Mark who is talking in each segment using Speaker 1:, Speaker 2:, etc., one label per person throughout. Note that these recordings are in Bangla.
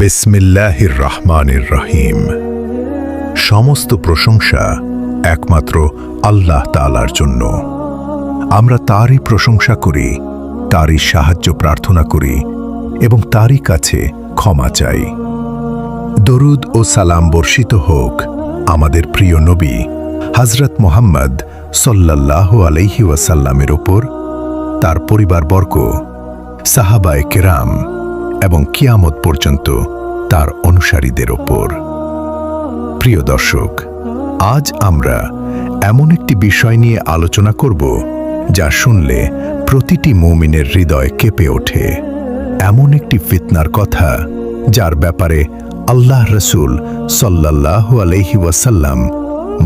Speaker 1: বিসমিল্লাহির রহমানির রহিম। সমস্ত প্রশংসা একমাত্র আল্লাহ তাআলার জন্য। আমরা তারই প্রশংসা করি, তারই সাহায্য প্রার্থনা করি এবং তারই কাছে ক্ষমা চাই। দরুদ ও সালাম বর্ষিত হোক আমাদের প্রিয় নবী হযরত মুহাম্মদ সাল্লাল্লাহু আলাইহি ওয়াসাল্লামের ওপর, তার পরিবারবর্গ, সাহাবায়ে কেরাম এবং কিয়ামত পর্যন্ত তার অনুসারীদের ওপর। প্রিয় দর্শক, আজ আমরা এমন একটি বিষয় নিয়ে আলোচনা করব যা শুনলে প্রতিটি মুমিনের হৃদয় কেঁপে ওঠে। এমন একটি ফিতনার কথা যার ব্যাপারে আল্লাহ রাসূল সাল্লাল্লাহু আলাইহি ওয়াসাল্লাম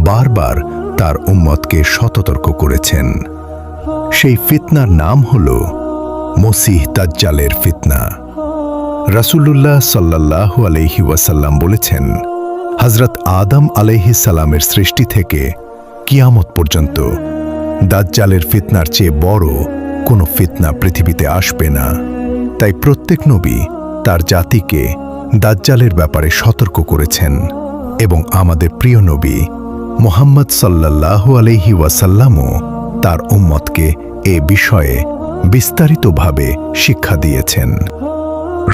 Speaker 1: বারবার তার উম্মতকে সতর্ক করেছেন। সেই ফিতনার নাম হল মসিহ দাজ্জালের ফিতনা। রাসূলুল্লাহ সাল্লাল্লাহু আলাইহি ওয়াসাল্লাম বলেছেন, হযরত আদম আলাইহিস সালামের সৃষ্টি থেকে কিয়ামত পর্যন্ত দাজ্জালের ফিতনার চেয়ে বড় কোনো ফিতনা পৃথিবীতে আসবে না। তাই প্রত্যেক নবী তার জাতিকে দাজ্জালের ব্যাপারে সতর্ক করেছেন এবং আমাদের প্রিয় নবী মুহাম্মদ সাল্লাল্লাহু আলাইহি ওয়াসাল্লামও তার উম্মতকে এ বিষয়ে বিস্তারিতভাবে শিক্ষা দিয়েছেন।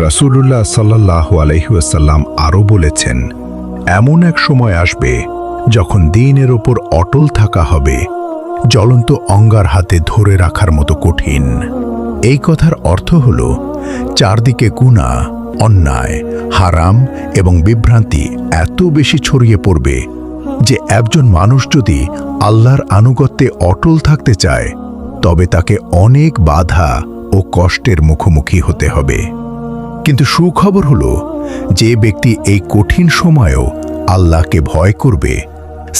Speaker 1: রাসূলুল্লাহ সাল্লাল্লাহু আলাইহি ওয়াসাল্লাম আরও বলেছেন, এমন এক সময় আসবে যখন দ্বীনের ওপর অটল থাকা হবে জ্বলন্ত অঙ্গার হাতে ধরে রাখার মতো কঠিন। এই কথার অর্থ হল, চারদিকে গুনাহ, অন্যায়, হারাম এবং বিভ্রান্তি এত বেশি ছড়িয়ে পড়বে যে একজন মানুষ যদি আল্লাহর আনুগত্যে অটল থাকতে চায় তবে তাকে অনেক বাধা ও কষ্টের মুখোমুখি হতে হবে। কিন্তু সুখবর হল, যে ব্যক্তি এই কঠিন সময়েও আল্লাহকে ভয় করবে,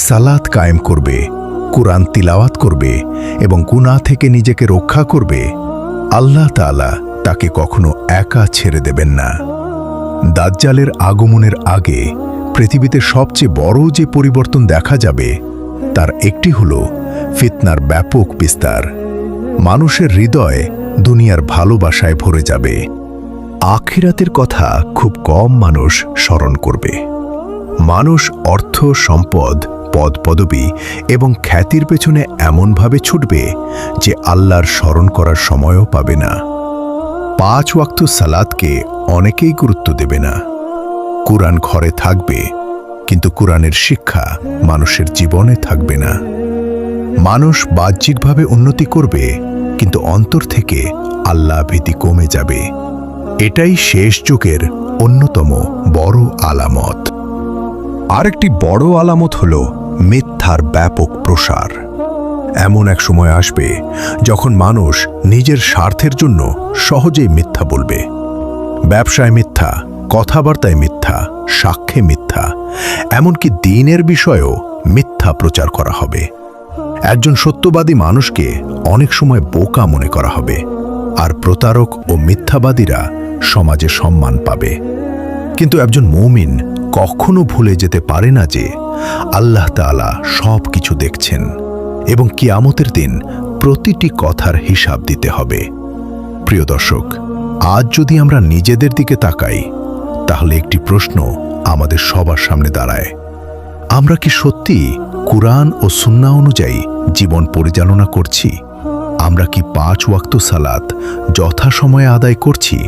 Speaker 1: সালাত কায়েম করবে, কুরআন তিলাওয়াত করবে এবং গুনাহ থেকে নিজেকে রক্ষা করবে, আল্লাহ তাআলা তাকে কখনো একা ছেড়ে দেবেন না। দাজ্জালের আগমনের আগে পৃথিবীতে সবচেয়ে বড় যে পরিবর্তন দেখা যাবে তার একটি হল ফিতনার ব্যাপক বিস্তার। মানুষের হৃদয় দুনিয়ার ভালোবাসায় ভরে যাবে। আখিরাতের কথা খুব কম মানুষ স্মরণ করবে। মানুষ অর্থ, সম্পদ, পদ পদবী এবং খ্যাতির পেছনে এমনভাবে ছুটবে যে আল্লাহর স্মরণ করার সময়ও পাবে না। 5 ওয়াক্ত সালাতকে অনেকেই গুরুত্ব দেবে না। কুরআন ঘরে থাকবে, কিন্তু কুরআনের শিক্ষা মানুষের জীবনে থাকবে না। মানুষ বাহ্যিকভাবে উন্নতি করবে, কিন্তু অন্তর থেকে আল্লাহ ভীতি কমে যাবে। এটাই শেষ যুগের অন্যতম বড় আলামত। আরেকটি বড় আলামত হল মিথ্যার ব্যাপক প্রসার। এমন এক সময় আসবে যখন মানুষ নিজের স্বার্থের জন্য সহজেই মিথ্যা বলবে। ব্যবসায় মিথ্যা, কথাবার্তায় মিথ্যা, সাক্ষ্যে মিথ্যা, এমনকি দ্বীনের বিষয়েও মিথ্যা প্রচার করা হবে। একজন সত্যবাদী মানুষকে অনেক সময় বোকা মনে করা হবে, আর প্রতারক ও মিথ্যাবাদীরা সমাজে সম্মান পাবে। কিন্তু একজন মুমিন কখনো ভুলে যেতে পারে না যে আল্লাহ তাআলা সব কিছু দেখছেন এবং কিয়ামতের দিন প্রতিটি কথার হিসাব দিতে হবে। প্রিয় দর্শক, আজ যদি আমরা নিজেদের দিকে তাকাই তাহলে একটি প্রশ্ন আমাদের সবার সামনে দাঁড়ায়। আমরা কি সত্যি কুরআন ও সুন্নাহ অনুযায়ী জীবন পরিচালনা করছি? আমরা কি 5 ওয়াক্ত সালাত যথাসময়ে আদায় করছি?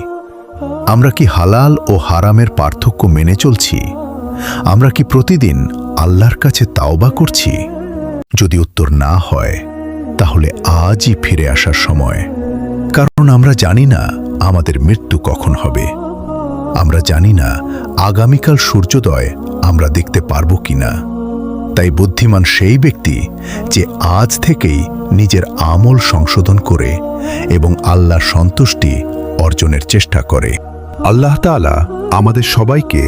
Speaker 1: আমরা কি হালাল ও হারামের পার্থক্য মেনে চলছি? আমরা কি প্রতিদিন আল্লাহর কাছে তাওবা করছি? যদি উত্তর না হয়, তাহলে আজই ফিরে আসার সময়। কারণ আমরা জানি না আমাদের মৃত্যু কখন হবে। আমরা জানি না আগামীকাল সূর্যোদয় আমরা দেখতে পারবো কিনা। তাই বুদ্ধিমান সেই ব্যক্তি যে আজ থেকেই নিজের আমল সংশোধন করে এবং আল্লাহর সন্তুষ্টি অর্জনের চেষ্টা করে। আল্লাহ তাআলা আমাদের সবাইকে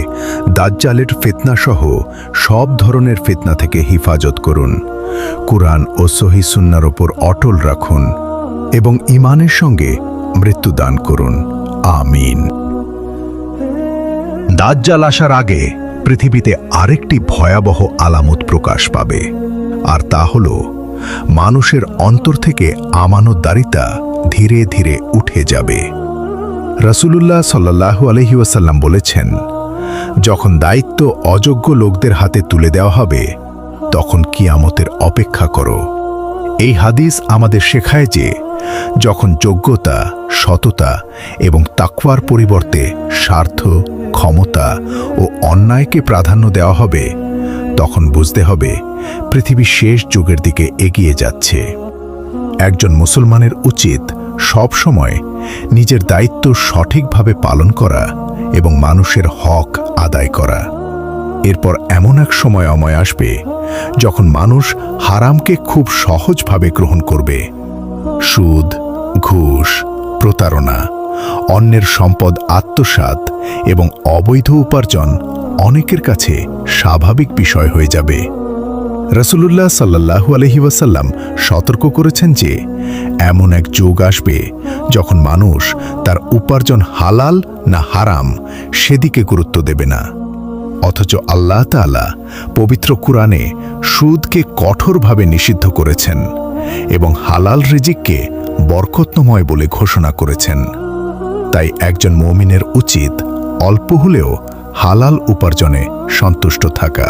Speaker 1: দাজ্জালের ফিতনা সহ সব ধরনের ফিতনা থেকে হিফাজত করুন। কুরআন ও সহিহ সুন্নাহর ওপর অটল রাখুন এবং ঈমানের সঙ্গে মৃত্যু দান করুন। আমিন। দাজ্জাল আসার আগে পৃথিবীতে আরেকটি ভয়াবহ আলামত প্রকাশ পাবে, আর তা হল মানুষের অন্তর থেকে আমানতদারিতা ধীরে ধীরে উঠে যাবে। রাসূলুল্লাহ সাল্লাল্লাহু আলাইহি ওয়াসাল্লাম বলেছেন, যখন দায়িত্ব অযোগ্য লোকদের হাতে তুলে দেওয়া হবে তখন কিয়ামতের অপেক্ষা করো। এই হাদিস আমাদের শেখায় যে যখন যোগ্যতা, সততা এবং তাকওয়ার পরিবর্তে স্বার্থ, ক্ষমতা ও অন্যায়কে প্রাধান্য দেওয়া হবে, তখন বুঝতে হবে পৃথিবী শেষ যুগের দিকে এগিয়ে যাচ্ছে। একজন মুসলমানের উচিত সব সময় নিজের দায়িত্ব সঠিকভাবে পালন করা এবং মানুষের হক আদায় করা। এরপর এমন এক সময় আসবে যখন মানুষ হারামকে খুব সহজভাবে গ্রহণ করবে। সুদ, ঘুষ, প্রতারণা, অন্যের সম্পদ আত্মসাৎ এবং অবৈধ উপার্জন অনেকের কাছে স্বাভাবিক বিষয় হয়ে যাবে। রাসূলুল্লাহ সাল্লাল্লাহু আলাইহি ওয়াসাল্লাম সতর্ক করেছেন যে এমন এক যুগ আসবে যখন মানুষ তার উপার্জন হালাল না হারাম সেদিকে গুরুত্ব দেবে না। অথচ আল্লাহ তাআলা পবিত্র কুরআনে সুদকে কঠোরভাবে নিষিদ্ধ করেছেন এবং হালাল রিজিককে বরকতময় বলে ঘোষণা করেছেন। তাই একজন মুমিনের উচিত অল্প হলেও হালাল উপার্জনে সন্তুষ্ট থাকা।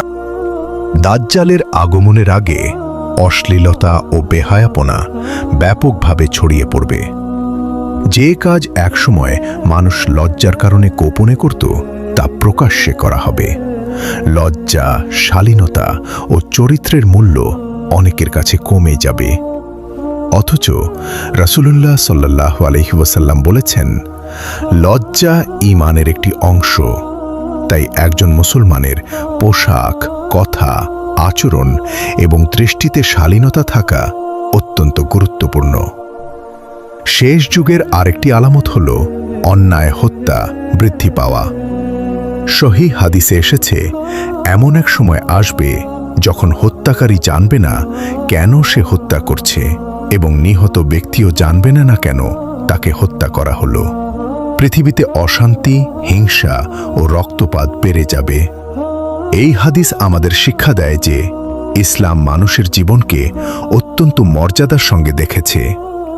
Speaker 1: দাজ্জালের আগমনের আগে অশ্লীলতা ও বেহায়াপনা ব্যাপকভাবে ছড়িয়ে পড়বে। যে কাজ একসময় মানুষ লজ্জার কারণে গোপনে করত তা প্রকাশ্যে করা হবে। লজ্জা, শালীনতা ও চরিত্রের মূল্য অনেকের কাছে কমে যাবে। অথচ রাসূলুল্লাহ সাল্লাল্লাহু আলাইহি ওয়াসাল্লাম বলেছেন, লজ্জা ঈমানের একটি অংশ। তাই একজন মুসলমানের পোশাক, কথা, আচরণ এবং দৃষ্টিতে শালীনতা থাকা অত্যন্ত গুরুত্বপূর্ণ। শেষ যুগের আরেকটি আলামত হল অন্যায় হত্যা বৃদ্ধি পাওয়া। সহিহ হাদিসে এসেছে, এমন এক সময় আসবে যখন হত্যাকারী জানবে না কেন সে হত্যা করছে এবং নিহত ব্যক্তিও জানবে না কেন তাকে হত্যা করা হলো। পৃথিবীতে অশান্তি, হিংসা ও রক্তপাত বেড়ে যাবে। এই হাদিস আমাদের শিক্ষা দেয় যে ইসলাম মানুষের জীবনকে অত্যন্ত মর্যাদার সঙ্গে দেখেছে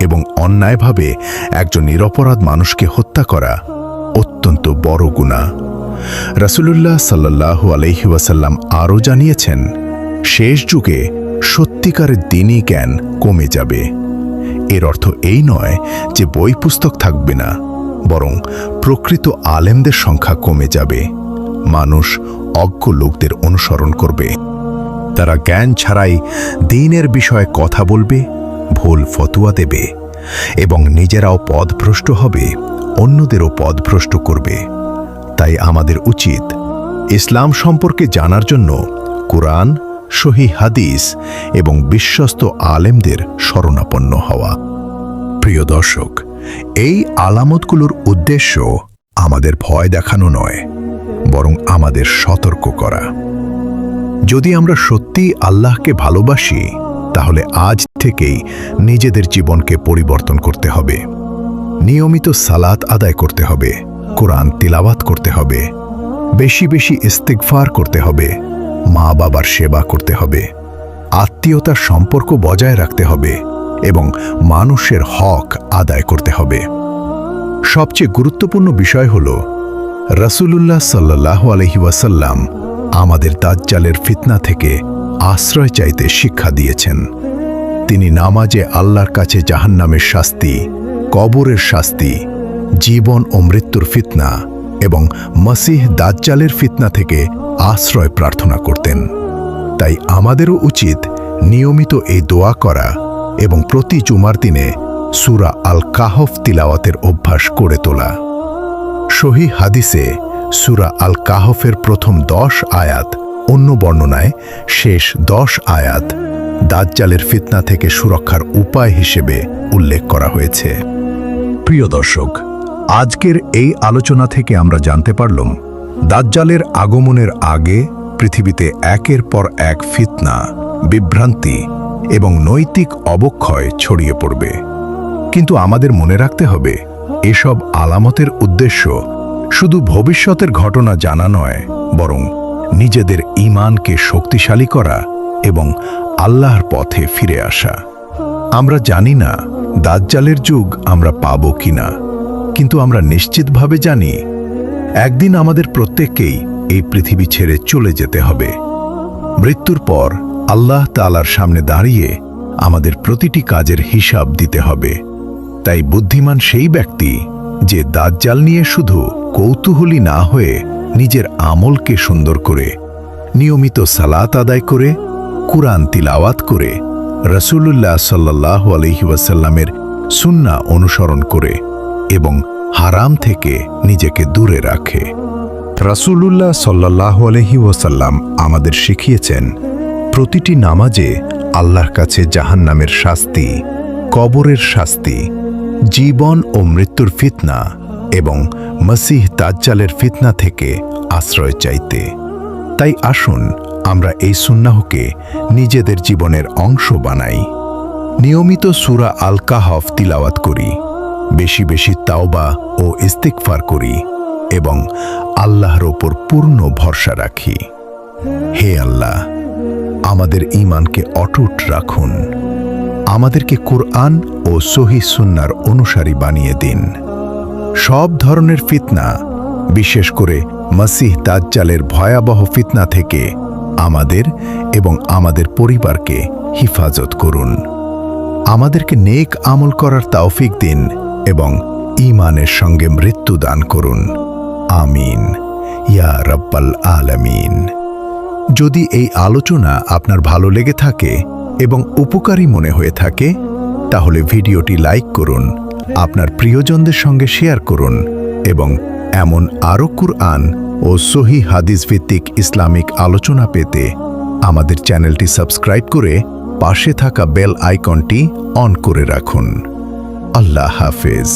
Speaker 1: এবং অন্যায়ভাবে একজন নিরপরাধ মানুষকে হত্যা করা অত্যন্ত বড় গুনাহ। রাসূলুল্লাহ সাল্লাল্লাহু আলাইহি ওয়াসাল্লাম আরও জানিয়েছেন, শেষ যুগে সত্যিকারের দ্বীনি জ্ঞান কমে যাবে। এর অর্থ এই নয় যে বই পুস্তক থাকবে না, বরং প্রকৃত আলেমদের সংখ্যা কমে যাবে। মানুষ অজ্ঞ লোকদের অনুসরণ করবে। তারা জ্ঞান ছাড়াই দ্বীনের বিষয়ে কথা বলবে, ভুল ফতোয়া দেবে এবং নিজেরাও পথভ্রষ্ট হবে, অন্যদেরও পথভ্রষ্ট করবে। তাই আমাদের উচিত ইসলাম সম্পর্কে জানার জন্য কুরআন, সহিহ হাদিস এবং বিশ্বস্ত আলেমদের শরণাপন্ন হওয়া। প্রিয় দর্শক, এই আলামতগুলোর উদ্দেশ্য আমাদের ভয় দেখানো নয়, বরং আমাদের সতর্ক করা। যদি আমরা সত্যি আল্লাহকে ভালোবাসি, তাহলে আজ থেকেই নিজেদের জীবনকে পরিবর্তন করতে হবে। নিয়মিত সালাত আদায় করতে হবে, কোরআন তিলাওয়াত করতে হবে, বেশি বেশি ইস্তিগফার করতে হবে, মা বাবার সেবা করতে হবে, আত্মীয়তার সম্পর্ক বজায় রাখতে হবে এবং মানুষের হক আদায় করতে হবে। সবচেয়ে গুরুত্বপূর্ণ বিষয় হল রাসূলুল্লাহ সাল্লাল্লাহু আলাইহি ওয়াসাল্লাম আমাদের দাজ্জালের ফিতনা থেকে আশ্রয় চাইতে শিক্ষা দিয়েছেন। তিনি নামাজে আল্লাহর কাছে জাহান্নামের শাস্তি, কবরের শাস্তি, জীবন ও মৃত্যুর ফিতনা এবং মসিহ দাজ্জালের ফিতনা থেকে আশ্রয় প্রার্থনা করতেন। তাই আমাদেরও উচিত নিয়মিত এই দোয়া করা এবং প্রতি জুমার দিনে সূরা আল কাহফ তিলাওয়াতের অভ্যাস করে তোলা। সহিহ হাদিসে সূরা আল কাহফের প্রথম 10 আয়াত, অন্য বর্ণনায় শেষ 10 আয়াত দাজ্জালের ফিতনা থেকে সুরক্ষার উপায় হিসেবে উল্লেখ করা হয়েছে। প্রিয় দর্শক, আজকের এই আলোচনা থেকে আমরা জানতে পারলাম দাজ্জালের আগমনের আগে পৃথিবীতে একের পর এক ফিতনা, বিভ্রান্তি এবং নৈতিক অবক্ষয় ছড়িয়ে পড়বে। কিন্তু আমাদের মনে রাখতে হবে, এসব আলামতের উদ্দেশ্য শুধু ভবিষ্যতের ঘটনা জানা নয়, বরং নিজেদের ঈমানকে শক্তিশালী করা এবং আল্লাহর পথে ফিরে আসা। আমরা জানি না দাজ্জালের যুগ আমরা পাবো কিনা, কিন্তু আমরা নিশ্চিতভাবে জানি একদিন আমাদের প্রত্যেককেই এই পৃথিবী ছেড়ে চলে যেতে হবে। মৃত্যুর পর আল্লাহ তাআলার সামনে দাঁড়িয়ে আমাদের প্রতিটি কাজের হিসাব দিতে হবে। তাই বুদ্ধিমান সেই ব্যক্তি যে দাজ্জাল নিয়ে শুধু কৌতূহলী না হয়ে নিজের আমলকে সুন্দর করে, নিয়মিত সালাত আদায় করে, কুরআন তিলাওয়াত করে, রাসূলুল্লাহ সাল্লাল্লাহু আলাইহি ওয়াসাল্লামের সুন্নাহ অনুসরণ করে এবং হারাম থেকে নিজেকে দূরে রাখে। রাসূলুল্লাহ সাল্লাল্লাহু আলাইহি ওয়াসাল্লাম আমাদের শিখিয়েছেন, প্রতিটি নামাজে আল্লাহর কাছে জাহান্নামের শাস্তি, কবরের শাস্তি, জীবন ও মৃত্যুর ফিতনা এবং মসিহ দাজ্জালের ফিতনা থেকে আশ্রয় চাইতে। তাই আসুন আমরা এই সুন্নাহকে নিজেদের জীবনের অংশ বানাই। নিয়মিত সূরা আল কাহফ তিলাওয়াত করি, বেশি বেশি তাওবা ও ইস্তিগফার করি এবং আল্লাহর ওপর পূর্ণ ভরসা রাখি। হে আল্লাহ, আমাদের ঈমানকে অটুট রাখুন, আমাদেরকে কুরআন ও সহিহ সুন্নাহর অনুসারী বানিয়ে দিন। সব ধরনের ফিতনা, বিশেষ করে মসিহ দাজ্জালের ভয়াবহ ফিতনা থেকে আমাদের এবং আমাদের পরিবারকে হিফাজত করুন। আমাদেরকে নেক আমল করার তৌফিক দিন এবং ঈমানের সঙ্গে মৃত্যু দান করুন। আমিন ইয়া রাব্বাল আলামিন। যদি এই আলোচনা আপনার ভালো লেগে থাকে এবং উপকারী মনে হয়ে থাকে, তাহলে ভিডিওটি লাইক করুন, আপনার প্রিয়জনদের সঙ্গে শেয়ার করুন এবং এমন আরও কুরআন ও সহিহ হাদিস ভিত্তিক ইসলামিক আলোচনা পেতে আমাদের চ্যানেলটি সাবস্ক্রাইব করে পাশে থাকা বেল আইকনটি অন করে রাখুন। আল্লাহ হাফেজ।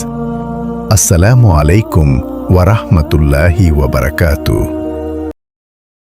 Speaker 1: আসসালামু আলাইকুম ওয়া রাহমাতুল্লাহি ওয়া বারাকাতুহু।